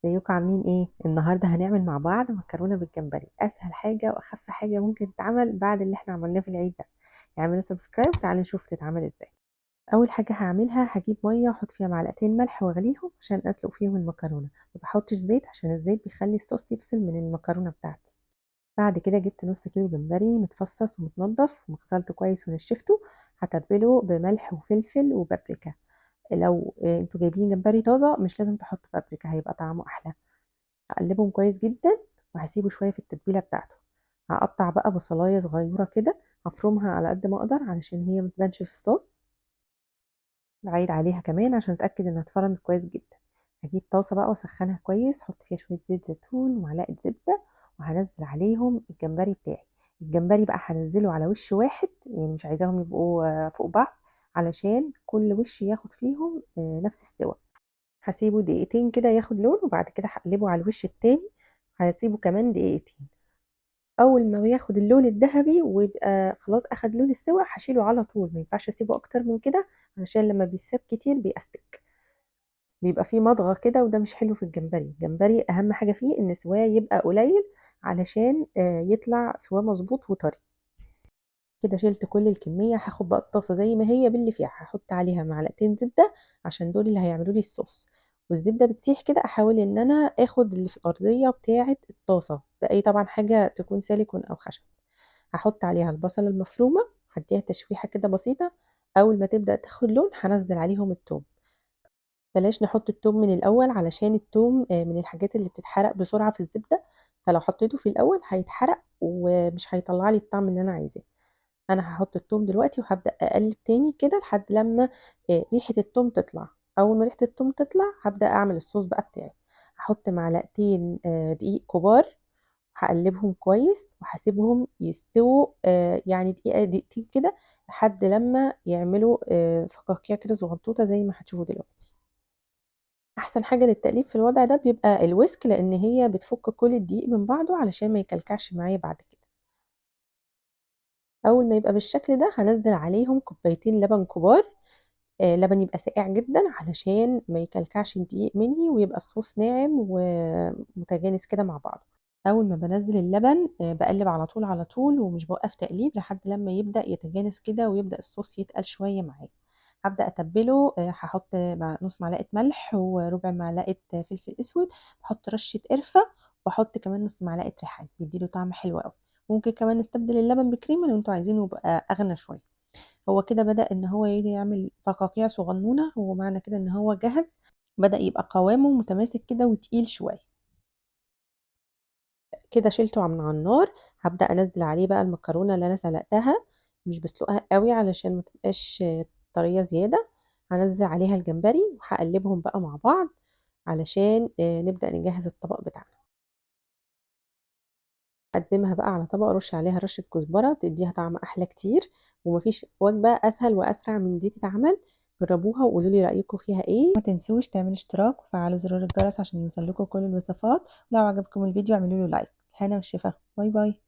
ازيكم عاملين ايه؟ النهارده هنعمل مع بعض مكرونه بالجمبري، اسهل حاجه واخف حاجه ممكن تتعمل بعد اللي احنا عملناه في العيد ده. اعملوا سبسكرايب وتعالوا نشوف تتعمل ازاي. اول حاجه هعملها هجيب ميه واحط فيها معلقتين ملح واغليهم عشان اسلق فيهم المكرونه. ما بحطش زيت عشان الزيت بيخلي الصوص يفصل من المكرونه بتاعتي. بعد كده جبت نص كيلو جمبري متفصص ومتنضف وغسلته كويس ونشفته. هتبله بملح وفلفل وبابريكا. لو انتوا جايبين جمبري طازه مش لازم تحطوا بابريكا، هيبقى طعمه احلى. هقلبهم كويس جدا وهسيبه شويه في التتبيله بتاعته. هقطع بقى بصلايه صغيره كده، هفرمها على قد ما اقدر علشان هي متبانش في الصوص. بعيد عليها كمان عشان اتاكد انها اتفرمت كويس جدا. هجيب طاسه بقى واسخنها كويس، احط فيها شويه زيت زيتون ومعلقه زبده، وهنزل عليهم الجمبري بتاعي. الجمبري بقى هنزله على وش واحد، يعني مش عايزاهم يبقوا فوق بعض، علشان كل وش ياخد فيهم نفس السوا. هسيبه دقيقتين كده ياخد لون، وبعد كده هقلبه على الوش التاني. هسيبه كمان دقيقتين. اول ما ياخد اللون الذهبي ويبقى خلاص اخد لون السوا هشيله على طول، ما ينفعش اسيبه اكتر من كده علشان لما بيساب كتير بيأستك، بيبقى فيه مضغة كده، وده مش حلو في الجمبري. الجمبري اهم حاجة فيه ان سواه يبقى قليل علشان يطلع سواه مظبوط وطري. كده شلت كل الكمية، هاخد بقى الطاسة زي ما هي باللي فيها، هحط عليها معلقتين زبدة عشان دول اللي هيعملوا لي الصوص. والزبدة بتسيح كده احاول ان انا اخد اللي في الارضية بتاعة الطاسة بأي طبعا حاجة تكون سيليكون او خشب. هحط عليها البصلة المفرومة، هديها تشويحة كده بسيطة. اول ما تبدأ تاخد لون هنزل عليهم التوم. بلاش نحط التوم من الاول علشان التوم من الحاجات اللي بتتحرق بسرعة في الزبدة، فلو حطيته في الاول هيتحرق ومش هيطلع لي الطعم اللي انا عايزاه. انا هحط التوم دلوقتي وهبدأ اقلب تاني كده لحد لما ريحة التوم تطلع. اول ما ريحة التوم تطلع هبدأ اعمل الصوص بقى بتاعي. هحط معلقتين دقيق كبار، هقلبهم كويس وهسيبهم يستووا يعني دقيقة دقيقتين كده لحد لما يعملوا فقاقيع كده صغنطوطة زي ما هتشوفوا دلوقتي. احسن حاجة للتقليب في الوضع ده بيبقى الويسك، لان هي بتفك كل الدقيق من بعضه علشان ما يكلكعش معايا بعد كده. اول ما يبقى بالشكل ده هنزل عليهم كوبايتين لبن كبار. لبن يبقى ساقع جدا علشان ما يكلكعش الدقيق مني ويبقى الصوص ناعم ومتجانس كده مع بعض. اول ما بنزل اللبن بقلب على طول على طول ومش بوقف تقليب لحد لما يبدأ يتجانس كده ويبدأ الصوص يتقل شوية معايا. هبدأ اتبله. هحط نص معلقة ملح وربع معلقة فلفل اسود. بحط رشة قرفة، واحط كمان نص معلقة ريحان بيديله طعم حلو قوي. ممكن كمان نستبدل اللبن بكريمة لو انتوا عايزينه يبقى اغنى شوية. هو كده بدأ ان هو يجي يعمل فقاقيع صغنونة، هو معنى كده ان هو جهز. بدأ يبقى قوامه متماسك كده وتقيل شوية. كده شيلته من على النار. هبدأ انزل عليه بقى المكرونة اللي انا سلقتها. مش بسلقها قوي علشان ما تبقاش طرية زيادة. هنزل عليها الجمبري وهقلبهم بقى مع بعض علشان نبدأ نجهز الطبق بتاعنا. اقدمها بقى على طبق، رش عليها رشة كزبرة بتديها طعم احلى كتير. ومفيش وجبة اسهل واسرع من دي تتعمل. جربوها وقولوا لي رأيكم فيها ايه. ما تنسوش تعملوا اشتراك وفعلوا زرار الجرس عشان يوصلكوا كل الوصفات. لو عجبكم الفيديو اعملوا له لايك. الهنا والشفا، باي باي.